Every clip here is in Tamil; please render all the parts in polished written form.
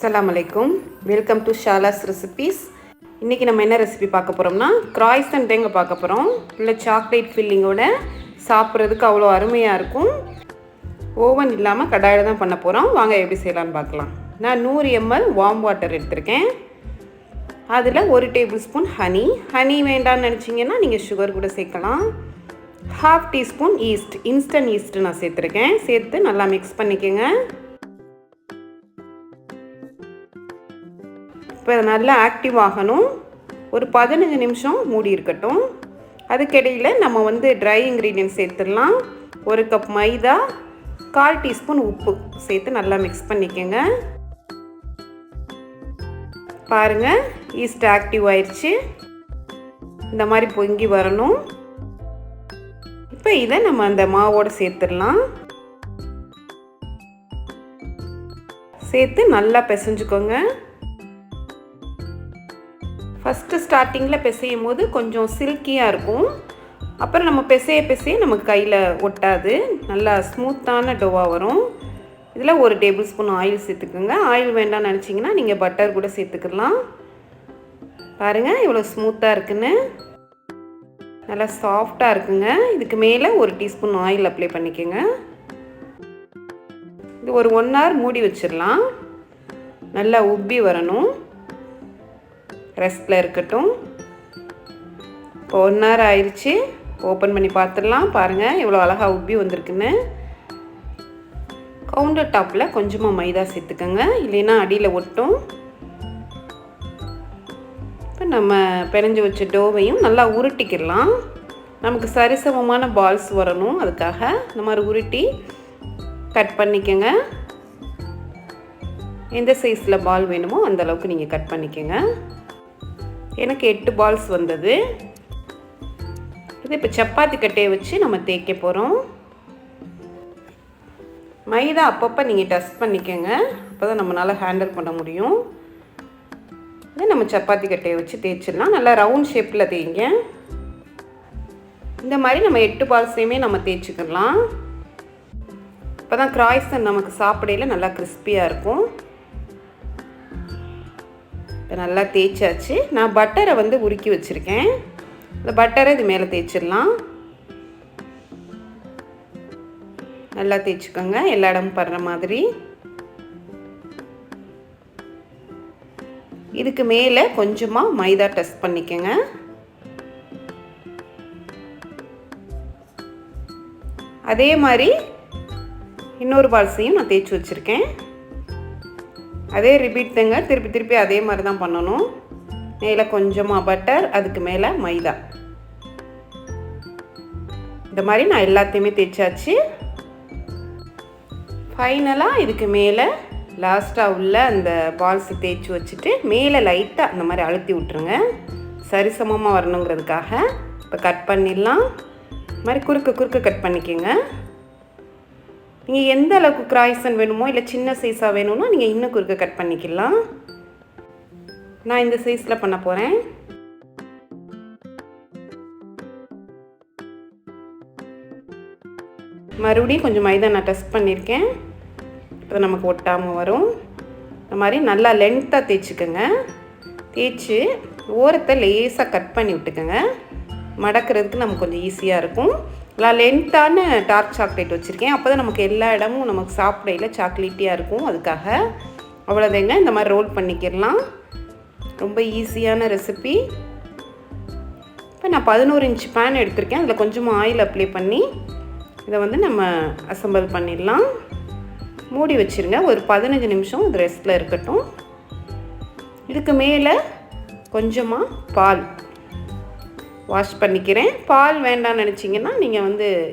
அஸ்ஸலாமு அலைக்கும். Welcome to Shala's recipes. இன்றைக்கி நம்ம என்ன ரெசிபி பார்க்க போகிறோம்னா கிராய்சன் தேங்க பார்க்க போகிறோம். இல்லை சாக்லேட் ஃபில்லிங்கோட சாப்பிட்றதுக்கு அவ்வளோ அருமையாக இருக்கும். ஓவன் இல்லாமல் கடாயில் தான் பண்ண போகிறோம். வாங்க எப்படி செய்யலான்னு பார்க்கலாம். நான் 100 ml வார்ம் வாட்டர் எடுத்திருக்கேன். அதில் 1 டேபிள் ஸ்பூன் ஹனி வேண்டான்னு நினச்சிங்கன்னா நீங்கள் சுகர் கூட சேர்க்கலாம். 1/2 டீஸ்பூன் ஈஸ்ட், இன்ஸ்டன்ட் ஈஸ்ட்டு நான் சேர்த்துருக்கேன். சேர்த்து நல்லா மிக்ஸ் பண்ணிக்கோங்க. இப்போ நல்லா ஆக்டிவ் ஆகணும். ஒரு 15 நிமிஷம் மூடி இருக்கட்டும். அதுக்கிடையில் நம்ம ட்ரை இன்க்ரீடியன்ட் சேர்த்துடலாம். 1 கப் மைதா, 1/4 டீஸ்பூன் உப்பு சேர்த்து நல்லா மிக்ஸ் பண்ணிக்கோங்க. பாருங்கள், ஈஸ்ட் ஆக்டிவ் ஆயிடுச்சு. இந்த மாதிரி பொங்கி வரணும். இப்போ இதை நம்ம அந்த மாவோடு சேர்த்துடலாம். சேர்த்து நல்லா பிசைஞ்சுக்கோங்க. ஃபஸ்ட்டு ஸ்டார்டிங்கில் பிசையும் போது கொஞ்சம் சில்கியாக இருக்கும். அப்புறம் நம்ம பிசைய நமக்கு கையில் ஒட்டாது. நல்லா ஸ்மூத்தான டோவாக வரும். இதில் 1 டேபிள் ஸ்பூன் ஆயில் சேர்த்துக்குங்க. ஆயில் வேண்டாம்னு நினச்சிங்கன்னா நீங்கள் பட்டர் கூட சேர்த்துக்கலாம். பாருங்கள் எவ்வளோ ஸ்மூத்தாக இருக்குன்னு, நல்லா சாஃப்டாக இருக்குங்க. இதுக்கு மேலே 1 டீஸ்பூன் ஆயில் அப்ளை பண்ணிக்கோங்க. இது ஒரு 1 hour மூடி வச்சிடலாம். நல்லா உப்பி வரணும். ரெஸ்ட்டில் இருக்கட்டும். இப்போ 1 hour ஆயிடுச்சு. ஓப்பன் பண்ணி பார்த்துடலாம். பாருங்கள் எவ்வளோ அழகாக உப்பி வந்திருக்குன்னு. கவுண்டர் டாப்பில் கொஞ்சமாக மைதா சேர்த்துக்கோங்க, இல்லைன்னா அடியில் ஒட்டும். இப்போ நம்ம பிணைஞ்சு வச்ச டோவையும் நல்லா உருட்டிக்கிடலாம். நமக்கு சரிசமமான பால்ஸ் வரணும். அதுக்காக இந்த மாதிரி உருட்டி கட் பண்ணிக்கோங்க. எந்த சைஸில் பால் வேணுமோ அந்த அளவுக்கு நீங்கள் கட் பண்ணிக்கோங்க. எனக்கு 8 பால்ஸ் வந்தது. இது இப்போ சப்பாத்தி கட்டையை வச்சு நம்ம தேய்க்க போகிறோம். மைதா அப்பப்போ நீங்கள் டஸ்ட் பண்ணிக்கோங்க. அப்போ தான் நம்மளால் ஹேண்டில் பண்ண முடியும். இதை நம்ம சப்பாத்தி கட்டையை வச்சு தேய்ச்சிடலாம். நல்லா ரவுண்ட் ஷேப்பில் தேய்ங்க. இந்த மாதிரி நம்ம 8 பால்ஸையுமே நம்ம தேய்ச்சிக்கலாம். இப்போ தான் கிராய்சன் நமக்கு சாப்பிடையில் நல்லா கிறிஸ்பியாக இருக்கும். இப்போ நல்லா தேய்ச்சாச்சு. நான் பட்டரை உருக்கி வச்சுருக்கேன். இந்த பட்டரை இது மேலே தேய்ச்சிடலாம். நல்லா தேய்ச்சிக்கோங்க, எல்லா இடமும் படுற மாதிரி. இதுக்கு மேலே கொஞ்சமாக மைதா டஸ்ட் பண்ணிக்கோங்க. அதே மாதிரி இன்னொரு பால்ஸையும் நான் தேய்ச்சி வச்சுருக்கேன். அதே ரிப்பீட் தாங்க, திருப்பி அதே மாதிரி தான் பண்ணணும். மேலே கொஞ்சமாக பட்டர், அதுக்கு மேலே மைதா. இந்த மாதிரி நான் எல்லாத்தையுமே தேய்ச்சாச்சு. ஃபைனலாக இதுக்கு மேலே லாஸ்ட்டாக உள்ள அந்த பால்ஸ் தேய்ச்சி வச்சுட்டு மேலே லைட்டாக அந்த மாதிரி அழுத்தி விட்ருங்க. சரிசமமாக வரணுங்கிறதுக்காக. இப்போ கட் பண்ணிடலாம். இந்த மாதிரி குறுக்க கட் பண்ணிக்கோங்க. நீங்கள் எந்த அளவுக்கு கிராய்சன் வேணுமோ, இல்லை சின்ன சைஸாக வேணும்னா நீங்கள் இன்னும் குறுக்க கட் பண்ணிக்கலாம். நான் இந்த சைஸில் பண்ண போகிறேன். மறுபடியும் கொஞ்சம் மைதா நான் டஸ்ட் பண்ணியிருக்கேன். இப்போ நமக்கு ஒட்டாமல் வரும். இந்த மாதிரி நல்லா லென்த்தாக தேய்ச்சிக்கோங்க. தேய்ச்சி ஓரத்தை லேசாக கட் பண்ணி விட்டுக்கோங்க. மடக்கிறதுக்கு நமக்கு கொஞ்சம் ஈஸியாக இருக்கும். நல்லா லென்த்தான டார்க் சாக்லேட் வச்சுருக்கேன். அப்போ தான் நமக்கு எல்லா இடமும் நமக்கு சாப்பிடையில் சாக்லேட்டியாக இருக்கும். அதுக்காக அவ்வளோதாங்க. இந்த மாதிரி ரோல் பண்ணிக்கிடலாம். ரொம்ப ஈஸியான ரெசிபி. இப்போ நான் 11 இன்ச் பேன் எடுத்திருக்கேன். அதில் கொஞ்சமாக ஆயில் அப்ளை பண்ணி இதை நம்ம அசம்பிள் பண்ணிடலாம். மூடி வச்சுருங்க. ஒரு 15 நிமிஷம் இது ரெஸ்ட்டில் இருக்கட்டும். இதுக்கு மேலே கொஞ்சமாக பால் வாஷ் பண்ணிக்கிறேன். பால் வேண்டாம்னு நினச்சிங்கன்னா நீங்கள்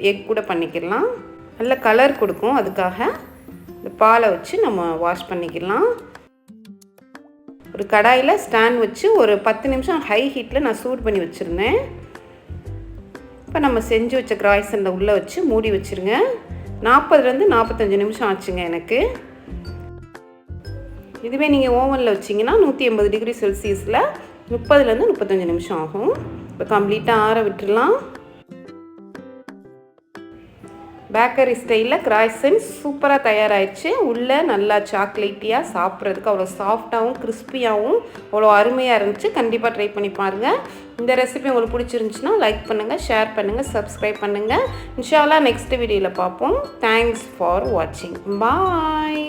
எக் கூட பண்ணிக்கலாம். நல்ல கலர் கொடுக்கும். அதுக்காக இந்த பாலை வச்சு நம்ம வாஷ் பண்ணிக்கலாம். ஒரு கடாயில் ஸ்டாண்ட் வச்சு ஒரு 10 நிமிஷம் ஹை ஹீட்டில் நான் சூடு பண்ணி வச்சுருந்தேன். இப்போ நம்ம செஞ்சு வச்ச கிராய்சனில் உள்ளே வச்சு மூடி வச்சுருங்க. 40லேருந்து 45 நிமிஷம் ஆச்சுங்க எனக்கு. இதுவே நீங்கள் ஓவனில் வச்சிங்கன்னா 180 டிகிரி செல்சியஸில் 30லேருந்து 35 நிமிஷம் ஆகும். இப்போ கம்ப்ளீட்டாக ஆற விட்டுடலாம். பேக்கரி ஸ்டைலில் கிராய்சன்ட் சூப்பராக தயாராகிடுச்சு. உள்ளே நல்லா சாக்லேட்டியாக சாப்பிட்றதுக்கு அவ்வளோ சாஃப்டாகவும் கிறிஸ்பியாகவும் அவ்வளோ அருமையாக இருந்துச்சு. கண்டிப்பாக ட்ரை பண்ணி பாருங்கள். இந்த ரெசிபி உங்களுக்கு பிடிச்சிருந்துச்சுன்னா லைக் பண்ணுங்கள், ஷேர் பண்ணுங்கள், சப்ஸ்கிரைப் பண்ணுங்கள். இன்ஷா அல்லாஹ் நெக்ஸ்ட் வீடியோவில் பார்ப்போம். தேங்க்ஸ் ஃபார் வாட்சிங். பாய்.